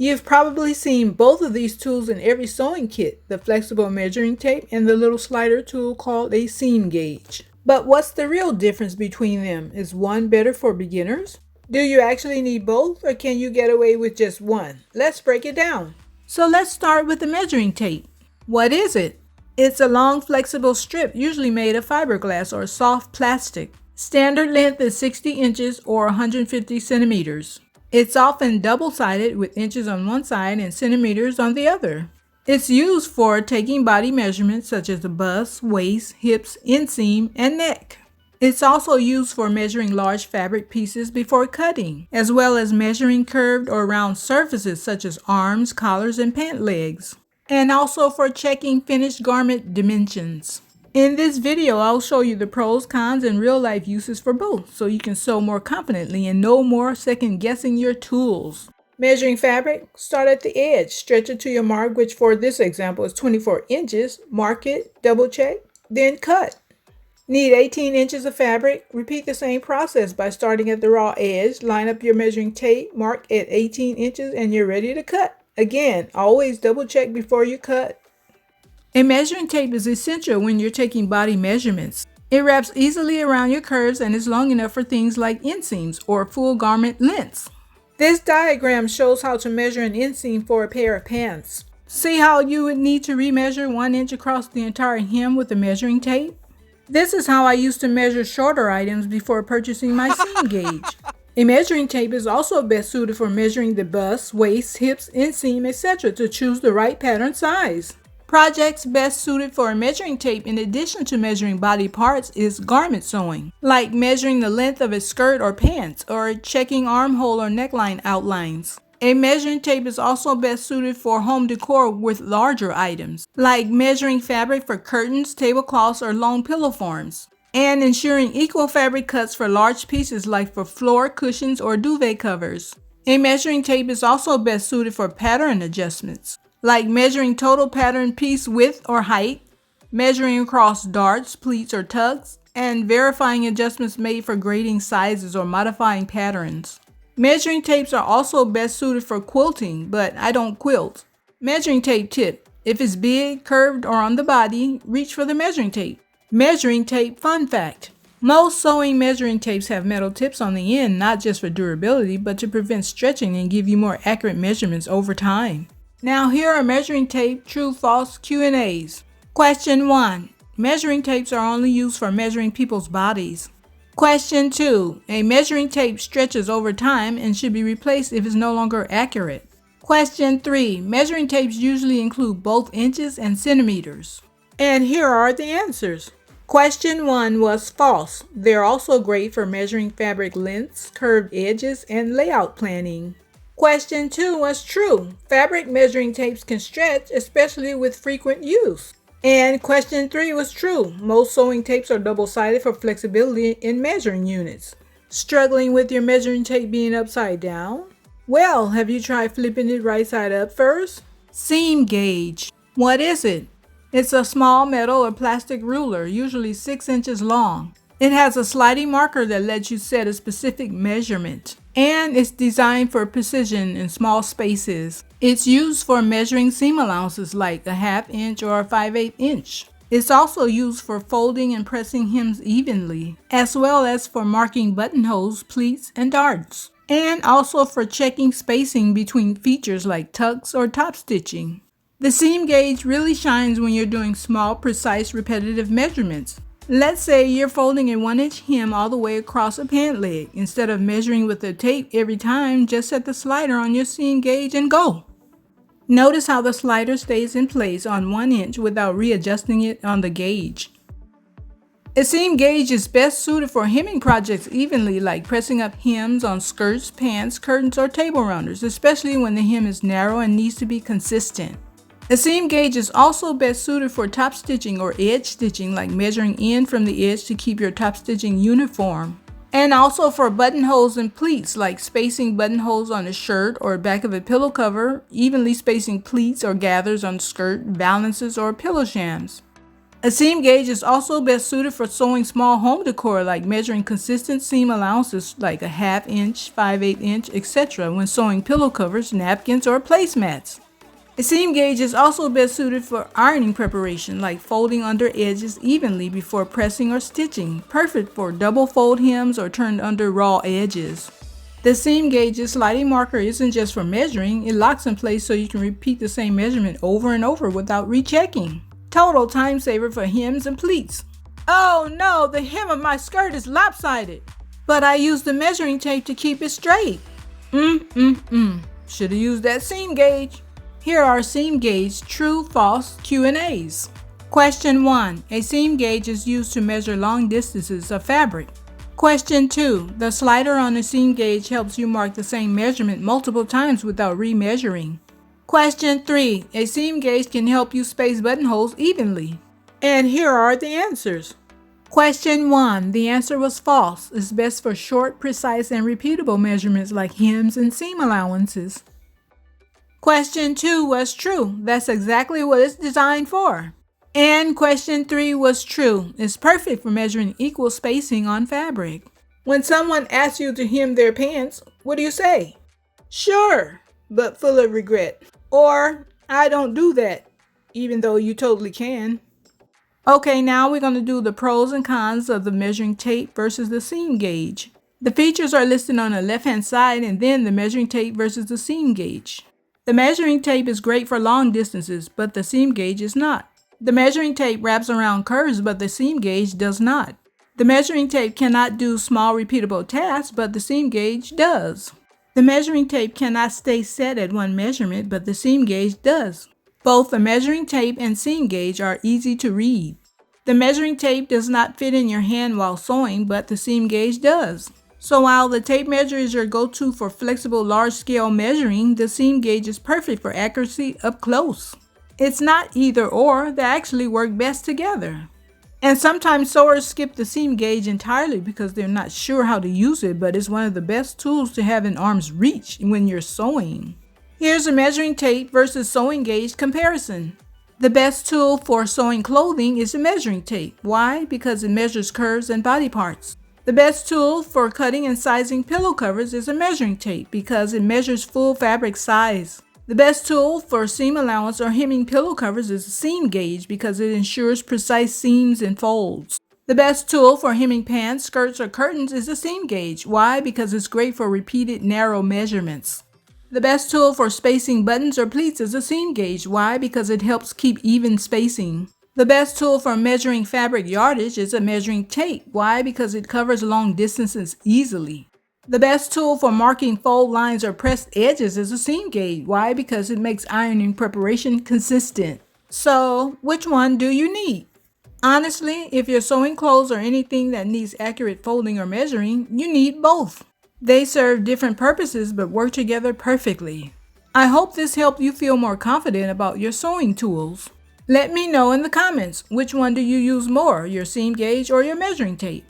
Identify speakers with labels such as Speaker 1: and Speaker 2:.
Speaker 1: You've probably seen both of these tools in every sewing kit, the flexible measuring tape and the little slider tool called a seam gauge. But what's the real difference between them? Is one better for beginners? Do you actually need both, or can you get away with just one? Let's break it down. So let's start with the measuring tape. What is it? It's a long flexible strip usually made of fiberglass or soft plastic. Standard length is 60 inches or 150 centimeters. It's often double-sided with inches on one side and centimeters on the other. It's used for taking body measurements such as the bust, waist, hips, inseam, and neck. It's also used for measuring large fabric pieces before cutting, as well as measuring curved or round surfaces such as arms, collars, and pant legs, and also for checking finished garment dimensions. In this video, I'll show you the pros, cons, and real-life uses for both, so you can sew more confidently and no more second-guessing your tools. Measuring fabric, start at the edge, stretch it to your mark, which for this example is 24 inches, mark it, double check, then cut. Need 18 inches of fabric? Repeat the same process by starting at the raw edge, line up your measuring tape, mark at 18 inches, and you're ready to cut. Again, always double check before you cut. A measuring tape is essential when you're taking body measurements. It wraps easily around your curves and is long enough for things like inseams or full garment lengths. This diagram shows how to measure an inseam for a pair of pants. See how you would need to remeasure 1 inch across the entire hem with a measuring tape? This is how I used to measure shorter items before purchasing my seam gauge. A measuring tape is also best suited for measuring the bust, waist, hips, inseam, etc. to choose the right pattern size. Projects best suited for a measuring tape in addition to measuring body parts is garment sewing, like measuring the length of a skirt or pants, or checking armhole or neckline outlines. A measuring tape is also best suited for home decor with larger items, like measuring fabric for curtains, tablecloths, or long pillow forms, and ensuring equal fabric cuts for large pieces like for floor cushions or duvet covers. A measuring tape is also best suited for pattern adjustments, like measuring total pattern piece width or height, measuring across darts, pleats, or tucks, and verifying adjustments made for grading sizes or modifying patterns. Measuring tapes are also best suited for quilting, but I don't quilt. Measuring tape tip: if it's big, curved, or on the body, reach for the measuring tape. Measuring tape fun fact: most sewing measuring tapes have metal tips on the end, not just for durability, but to prevent stretching and give you more accurate measurements over time. Now here are measuring tape true-false Q&As. Question 1. Measuring tapes are only used for measuring people's bodies. Question 2. A measuring tape stretches over time and should be replaced if it's no longer accurate. Question 3. Measuring tapes usually include both inches and centimeters. And here are the answers. Question 1 was false. They're also great for measuring fabric lengths, curved edges, and layout planning. Question 2 was true. Fabric measuring tapes can stretch, especially with frequent use. And question 3 was true. Most sewing tapes are double-sided for flexibility in measuring units. Struggling with your measuring tape being upside down? Well, have you tried flipping it right side up first? Seam gauge. What is it? It's a small metal or plastic ruler, usually 6 inches long. It has a sliding marker that lets you set a specific measurement, and it's designed for precision in small spaces. It's used for measuring seam allowances like a 1/2 inch or a 5/8 inch. It's also used for folding and pressing hems evenly, as well as for marking buttonholes, pleats, and darts, and also for checking spacing between features like tucks or top stitching. The seam gauge really shines when you're doing small, precise, repetitive measurements. Let's say you're folding a 1-inch hem all the way across a pant leg. Instead of measuring with the tape every time, just set the slider on your seam gauge and go. Notice how the slider stays in place on 1 inch without readjusting it on the gauge. A seam gauge is best suited for hemming projects evenly, like pressing up hems on skirts, pants, curtains, or table runners, especially when the hem is narrow and needs to be consistent. A seam gauge is also best suited for top stitching or edge stitching, like measuring in from the edge to keep your top stitching uniform. And also for buttonholes and pleats, like spacing buttonholes on a shirt or back of a pillow cover, evenly spacing pleats or gathers on skirt, valances, or pillow shams. A seam gauge is also best suited for sewing small home decor, like measuring consistent seam allowances like a 1/2 inch, 5/8 inch, etc. when sewing pillow covers, napkins, or placemats. A seam gauge is also best suited for ironing preparation, like folding under edges evenly before pressing or stitching, perfect for double fold hems or turned under raw edges. The seam gauge's sliding marker isn't just for measuring, it locks in place so you can repeat the same measurement over and over without rechecking. Total time saver for hems and pleats. Oh no, the hem of my skirt is lopsided, but I used the measuring tape to keep it straight. Should have used that seam gauge. Here are seam gauge true, false Q&As. Question 1. A seam gauge is used to measure long distances of fabric. Question 2. The slider on a seam gauge helps you mark the same measurement multiple times without remeasuring. Question 3. A seam gauge can help you space buttonholes evenly. And here are the answers. Question 1. The answer was false. It's best for short, precise, and repeatable measurements like hems and seam allowances. Question 2 was true. That's exactly what it's designed for. And question 3 was true. It's perfect for measuring equal spacing on fabric. When someone asks you to hem their pants, what do you say? Sure, but full of regret. Or, I don't do that, even though you totally can. Okay, now we're going to do the pros and cons of the measuring tape versus the seam gauge. The features are listed on the left-hand side and then the measuring tape versus the seam gauge. The measuring tape is great for long distances, but the seam gauge is not. The measuring tape wraps around curves, but the seam gauge does not. The measuring tape cannot do small repeatable tasks, but the seam gauge does. The measuring tape cannot stay set at one measurement, but the seam gauge does. Both the measuring tape and seam gauge are easy to read. The measuring tape does not fit in your hand while sewing, but the seam gauge does. So while the tape measure is your go-to for flexible large-scale measuring, the seam gauge is perfect for accuracy up close. It's not either or, they actually work best together. And sometimes sewers skip the seam gauge entirely because they're not sure how to use it, but it's one of the best tools to have in arm's reach when you're sewing. Here's a measuring tape versus sewing gauge comparison. The best tool for sewing clothing is a measuring tape. Why? Because it measures curves and body parts. The best tool for cutting and sizing pillow covers is a measuring tape because it measures full fabric size. The best tool for seam allowance or hemming pillow covers is a seam gauge because it ensures precise seams and folds. The best tool for hemming pants, skirts, or curtains is a seam gauge. Why? Because it's great for repeated narrow measurements. The best tool for spacing buttons or pleats is a seam gauge. Why? Because it helps keep even spacing. The best tool for measuring fabric yardage is a measuring tape. Why? Because it covers long distances easily. The best tool for marking fold lines or pressed edges is a seam gauge. Why? Because it makes ironing preparation consistent. So, which one do you need? Honestly, if you're sewing clothes or anything that needs accurate folding or measuring, you need both. They serve different purposes but work together perfectly. I hope this helped you feel more confident about your sewing tools. Let me know in the comments, which one do you use more, your seam gauge or your measuring tape?